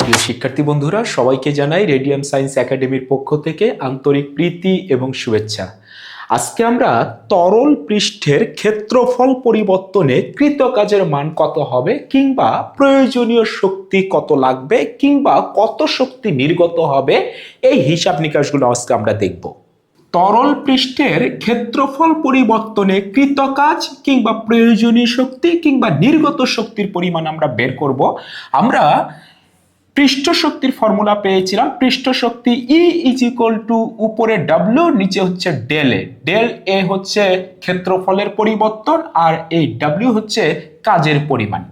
প্রিয় শিক্ষার্থী বন্ধুরা, সবাইকে জানাই রেডিয়াম সায়েন্স একাডেমির পক্ষ থেকে আন্তরিক প্রীতি এবং শুভেচ্ছা। আজকে আমরা তরল পৃষ্ঠের ক্ষেত্রফল পরিবর্তনে কৃতকাজের মান কত হবে, কিংবা প্রয়োজনীয় শক্তি কত লাগবে, কিংবা কত শক্তি নির্গত হবে, এই হিসাব নিকাশগুলো আজকে আমরা দেখব। তরল পৃষ্ঠের ক্ষেত্রফল পরিবর্তনে কৃতকাজ কিংবা প্রয়োজনীয় শক্তি কিংবা নির্গত শক্তির পরিমাণ আমরা বের করব। আমরা পৃষ্ঠ শক্তির ফর্মুলা পেয়েছিলাম। পৃষ্ঠ শক্তি E = উপরে W, নিচে হচ্ছে ডেল এ। ডেল এ হচ্ছে ক্ষেত্রফলের পরিবর্তন আর এই W হচ্ছে কাজের পরিমাণ।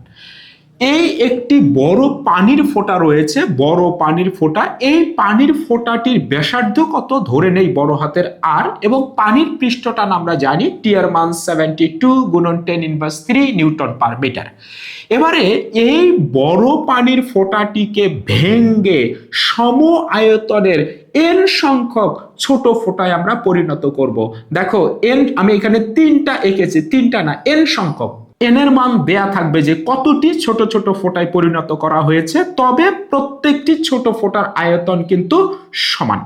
এই একটি বড় পানির ফোঁটা রয়েছে, বড় পানির ফোঁটা। এই পানির ফোঁটাটির ব্যাসার্ধ কত ধরে নেই বড় হাতের আর, এবং পানির পৃষ্ঠটান আমরা জানি টি এর মান 72 গুণন 10⁻³ নিউটন পার মিটার। এবারে এই বড় পানির ফোঁটাটিকে ভেঙ্গে সম আয়তনের n সংখ্যক ছোট ফোঁটায় আমরা পরিণত করব। দেখো n আমি এখানে তিনটা এঁকেছি, তিনটা না, n সংখ্যক। n এর মান দেয়া থাকবে যে কতটি ছোট ছোট ফোঁটায় পরিণত করা হয়েছে, তবে প্রত্যেকটি ছোট ফোঁটার আয়তন কিন্তু সমান।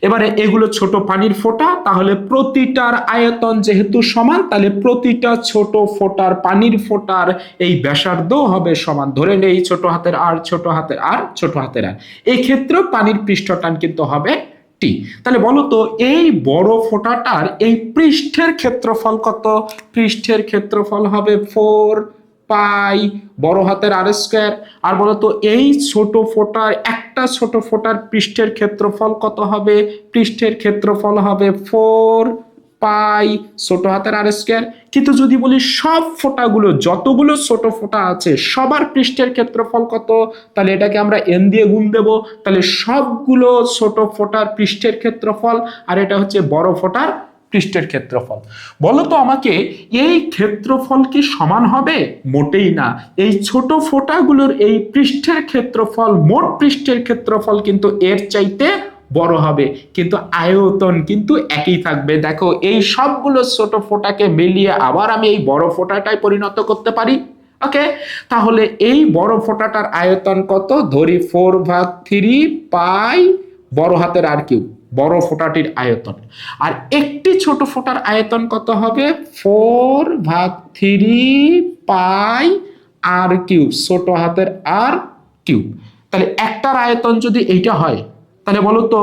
এবারে এগুলো ছোট পানির ফোঁটা, তাহলে প্রতিটার আয়তন যেহেতু সমান, তাহলে প্রতিটা ছোট ফোঁটার পানির ফোঁটার এই ব্যাসার্ধ হবে সমান। ধরে নেই ছোট হাতের আর, ছোট হাতের আর, ছোট হাতের আর। এই ক্ষেত্রে পানির পৃষ্ঠটান কিন্তু হবে টি। তাহলে বলো তো এই বড় ফোঁটাটার এই পৃষ্ঠের ক্ষেত্রফল কত? পৃষ্ঠের ক্ষেত্রফল হবে 4 পাই বড় হাতের আর স্কয়ার। আর বলতো এই ছোট ফোঁটার, একটা ছোট ফোঁটার পৃষ্ঠের ক্ষেত্রফল কত হবে? পৃষ্ঠের ক্ষেত্রফল হবে 4 পাই ছোট হাতের আর স্কয়ার। কিন্তু যদি বলি সব ফোঁটাগুলো, যতগুলো ছোট ফোঁটা আছে সবার পৃষ্ঠের ক্ষেত্রফল কত, তাহলে এটাকে আমরা n দিয়ে গুণ দেব। তাহলে সবগুলো ছোট ফোঁটার পৃষ্ঠের ক্ষেত্রফল, আর এটা হচ্ছে বড় ফোঁটার পৃষ্ঠের ক্ষেত্রফল। বলো তো আমাকে, এই ক্ষেত্রফল কি সমান হবে? মোটেই না। এই ছোট ফোঁটাগুলোর এই পৃষ্ঠের ক্ষেত্রফল, মোট পৃষ্ঠের ক্ষেত্রফল কিন্তু এর চাইতে বড় হবে, কিন্তু আয়তন কিন্তু একই থাকবে। দেখো এই সবগুলো ছোট ফোঁটাকে মিলিয়ে আবার আমি এই বড় ফোঁটাটায় পরিণত করতে পারি। ওকে, তাহলে এই বড় ফোঁটাটার আয়তন কত? ধরি 4/3 পাই বড় হাতের আর কিউব, বড় ফোঁটাটির আয়তন। আর একটি ছোট ফোঁটার আয়তন কত হবে? 4/3 পাই আর কিউব, ছোট হাতের আর কিউব। তাহলে একটার আয়তন যদি এইটা হয়, তাহলে বলো তো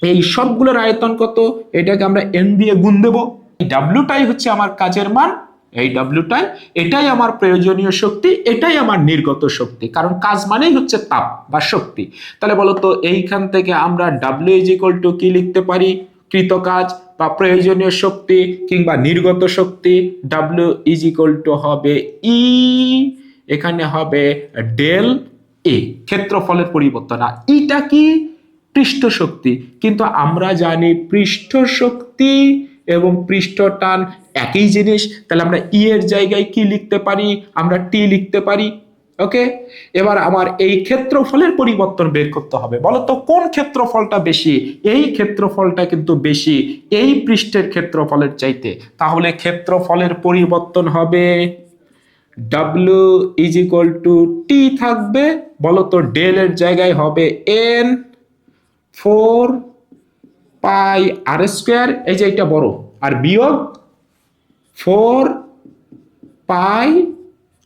এই সবগুলোর আয়তন কত? এটাকে আমরা n দিয়ে গুণ দেব। এই ডাব্লিউটাই হচ্ছে আমার কাজের মান, এই ডাব্লিউটাই, এটাই আমার প্রয়োজনীয় শক্তি, এটাই আমার নির্গত শক্তি, কারণ কাজ মানেই হচ্ছে তাপ বা শক্তি। তাহলে বলতো এইখান থেকে আমরা W = কি লিখতে পারি? কৃতকাজ বা প্রয়োজনীয় শক্তি কিংবা নির্গত শক্তি। W হবে E, এখানে হবে ডেল এ, ক্ষেত্রফলের পরিবর্তন। আর এটা কি? পৃষ্ঠ শক্তি। কিন্তু আমরা জানি পৃষ্ঠ শক্তি এবং পৃষ্ঠটান একই জিনিস। তাহলে আমরা ই এর জায়গায় কি লিখতে পারি? আমরা টি লিখতে পারি। ওকে, এবার আমার এই ক্ষেত্রফলের পরিবর্তন বের করতে হবে। বলতো কোন ক্ষেত্রফলটা বেশি? এই ক্ষেত্রফলটা কিন্তু বেশি এই পৃষ্ঠের ক্ষেত্রফলের চাইতে। তাহলে ক্ষেত্রফলের পরিবর্তন হবে W = টি থাকবে। বলতো ডেল এর জায়গায় হবে n 4 পাই আর স্কয়ার, এই যে এটা বড়, আর বিয়োগ 4 পাই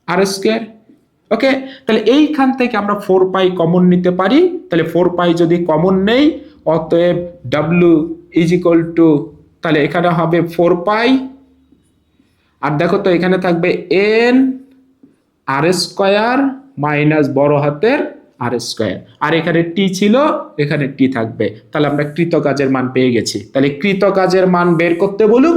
আর স্কয়ার। ওকে, তাহলে এইখান থেকে আমরা 4 পাই কমন নিতে পারি। তাহলে 4 পাই যদি কমন নেই, অতএব W = তাহলে এখানে হবে 4 পাই, আর দেখো তো এখানে থাকবে n আর স্কয়ার মাইনাস বড় হাতের আর স্কয়ার, আর এখানে টি ছিল, এখানে টি থাকবে। তাহলে আমরা কৃতকাজের মান পেয়ে গেছি। তাহলে কৃতকাজের মান বের করতে বলুক,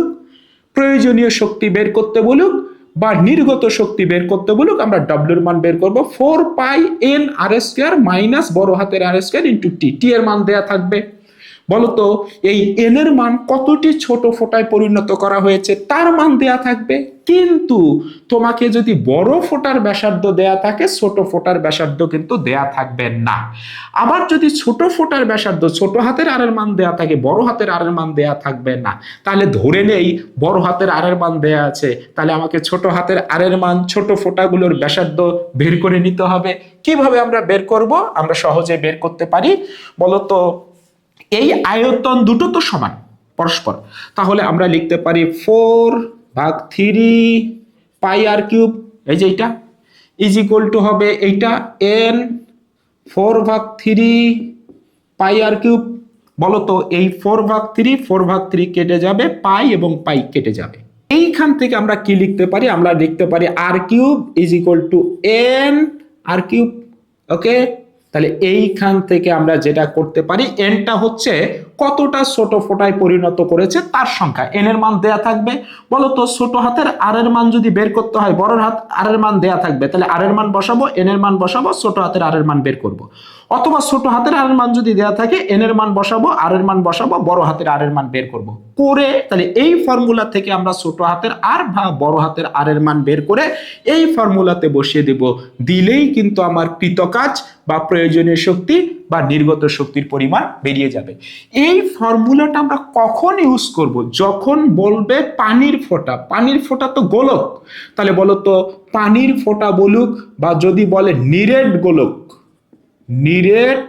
প্রয়োজনীয় শক্তি বের করতে বলুক, বা নির্গত শক্তি বের করতে বলুক, আমরা ডব্লিউর মান বের করব 4 পাই n আর স্কয়ার মাইনাস বড় হাতের আর স্কয়ার ইন্টু টি। টি এর মান দেয়া থাকবে। বলতো এই এন এর মান কতটি ছোট ফোঁটায় পরিণত করা হয়েছে তার মান দেয়া থাকবে, কিন্তু তোমাকে যদি বড় ফোঁটার ব্যাসার্ধ দেয়া থাকে ছোট ফোঁটার ব্যাসার্ধ কিন্তু দেয়া থাকবে না। আবার যদি ছোট ফোঁটার ব্যাসার্ধ ছোট হাতের আর এর মান দেয়া থাকে বড় হাতের আর এর মান দেয়া থাকবে না, তাহলে ধরে নেই বড় হাতের আর এর মান দেয়া আছে, তাহলে আমাকে ছোট হাতের আর এর মান ছোট ফোঁটাগুলোর ব্যাসার্ধ বের করে নিতে হবে। কিভাবে আমরা বের করব? আমরা সহজে বের করতে পারি। বলতো এই আয়তন দুটো তো সমান পরস্পর, তাহলে আমরা লিখতে পারি 4/3 পাই আর কিউব, এই যে এটা ইজ ইকুয়াল টু হবে এইটা n 4/3 পাই আর কিউব। বলতো এই 4/3 কেটে যাবে, পাই এবং পাই কেটে যাবে। এইখান থেকে আমরা কি লিখতে পারি? আমরা লিখতে পারি R cube is equal to n R cube. Okay, তাহলে এইখান থেকে আমরা যেটা করতে পারি, এনটা হচ্ছে কতটা ছোট ফোঁটায় পরিণত করেছে তার সংখ্যা, এন এর মান দেয়া থাকবে। বলতো ছোট হাতের আর এর মান যদি বের করতে হয় বড় হাত আর এর মান দেয়া থাকবে, তাহলে আর এর মান বসাবো, এন এর মান বসাবো, ছোট হাতের আর এর মান বের করব। অথবা ছোট হাতের আর এর মান যদি দেয়া থাকে এন এর মান বসাবো, আর এর মান বসাবো, বড় হাতের আর এর মান বের করব করে, তাহলে এই ফর্মুলা থেকে আমরা ছোট হাতের আর বা বড় হাতের আর এর মান বের করে এই ফর্মুলাতে বসিয়ে দেব। দিলেই কিন্তু আমার কৃত কাজ বা প্রয়োজনীয় শক্তি বা নির্গত শক্তির পরিমাণ বেরিয়ে যাবে। এই ফর্মুলাটা আমরা কখন ইউজ করব? যখন বলবে পানির ফোঁটা। পানির ফোঁটা তো গোলক, তাহলে বলতো পানির ফোঁটা বলুক বা যদি বলে নিরেট গোলক, নিরেট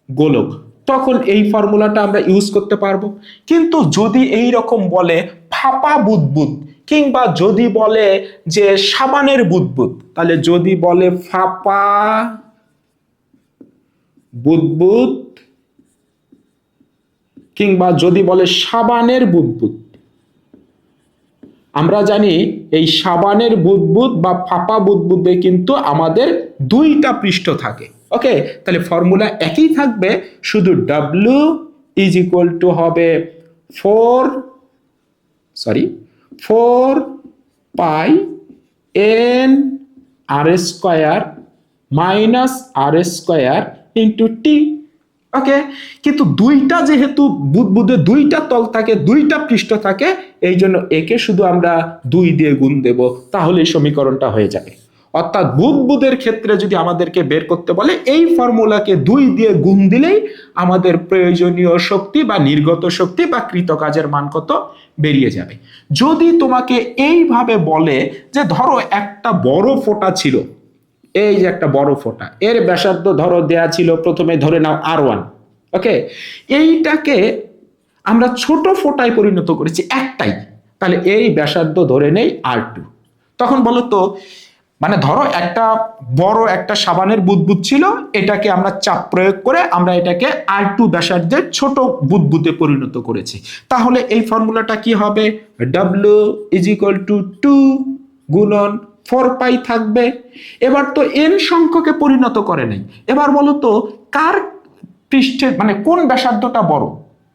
গোলক, তখন এই ফর্মুলাটা আমরা ইউজ করতে পারবো। কিন্তু যদি এই রকম বলে ফাঁপা বুদবুদ, কিংবা যদি বলে যে সাবানের বুদবুদ, তাহলে যদি বলে ফাঁপা বুদবুদ কিংবা যদি বলে সাবানের বুদবুদ, আমরা জানি এই সাবানের বুদবুদ বা ফাঁপা বুদবুদে কিন্তু আমাদের দুইটা পৃষ্ঠ থাকে। ওকে, তাহলে ফর্মুলা একই থাকবে, শুধু W ইজ ইকুয়াল টু হবে 4 পাই n আর স্কয়ার মাইনাস আর স্কয়ার ইন্টু টি। ওকে, কিন্তু দুইটা যেহেতু বুদবুদে দুইটা তল থাকে, দুইটা পৃষ্ঠ থাকে, এই জন্য একে শুধু আমরা 2 দিয়ে গুণ দেব, তাহলে সমীকরণটা হয়ে যাবে। অর্থাৎ বুদবুদের ক্ষেত্রে যদি আমাদেরকে বের করতে বলে এই ফর্মুলাকে 2 দিয়ে গুণ দিলেই আমাদের প্রয়োজনীয় শক্তি বা নির্গত শক্তি বা কৃত কাজের মান কত বেরিয়ে যাবে। যদি তোমাকে এইভাবে বলে যে ধরো একটা বড় ফোঁটা ছিল, এই যে একটা বড় ফোঁটা, এর ব্যাসার্ধ ধরো দেয়া ছিল প্রথমে ধরে নাও R1। ওকে, এইটাকে আমরা ছোট ফোঁটায় পরিণত করেছি একটাই, তাহলে এই ব্যাসার্ধ ধরে নেই R2। তখন বলো তো, মানে ধরো একটা বড় একটা সাবানের বুদবুদ ছিল, এটাকে আমরা চাপ প্রয়োগ করে আমরা এটাকে R2 ব্যাসার্ধের ছোট বুদবুদে পরিণত করেছি, তাহলে এই ফর্মুলাটা কি হবে? W ইজ ইকুয়াল টু 2 গুণন 4 পাই থাকবে। এবার তো n সংখ্যকে পরিণত করে নাই, এবার বলো তো কার পৃষ্ঠে মানে কোন ব্যাসার্ধটা বড়,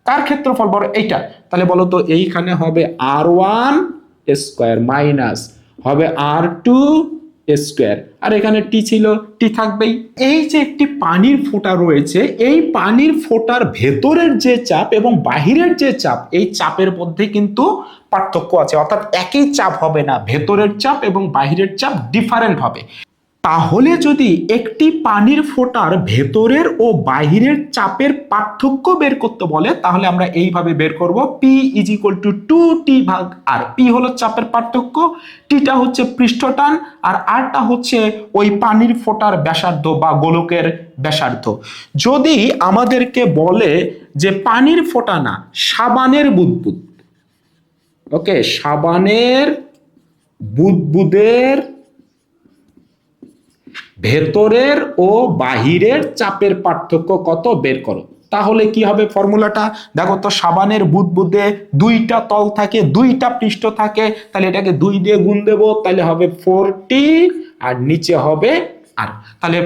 কার ক্ষেত্রফল বড়? এইটা। তাহলে বলো তো এইখানে হবে R1 স্কয়ার মাইনাস হবে R2 স্কয়ার, আর এখানে টি ছিল, টি থাকবেই। এই যে একটি পানির ফোঁটা রয়েছে, এই পানির ফোঁটার ভেতরের যে চাপ এবং বাহিরের যে চাপ, এই চাপের মধ্যে কিন্তু পার্থক্য আছে, অর্থাৎ একই চাপ হবে না, ভেতরের চাপ এবং বাহিরের চাপ ডিফারেন্ট হবে। তাহলে যদি একটি পানির ফোঁটার ভেতরের ও বাহিরের চাপের পার্থক্য বের করতে বলে, তাহলে আমরা এইভাবে বের করব, P is equal two 2T ভাগ R। P হলো চাপের পার্থক্য, টিটা হচ্ছে পৃষ্ঠটান, আর আরটা হচ্ছে ওই পানির ফোঁটার ব্যাসার্ধ বা গোলকের ব্যাসার্ধ। যদি আমাদেরকে বলে যে পানির ফোঁটা না, সাবানের বুদবুদ, ওকে, সাবানের বুদবুদের ভেতরের ও বাহিরের চাপের পার্থক্য কত বের করো, তাহলে কি হবে ফর্মুলাটা? দেখো তো, সাবানের বুদবুদে দুইটা তল থাকে, দুইটা পৃষ্ঠ থাকে, তাহলে এটাকে 2 দিয়ে গুণ দেব, তাহলে হবে 4T আর নিচে হবে আর, তাহলে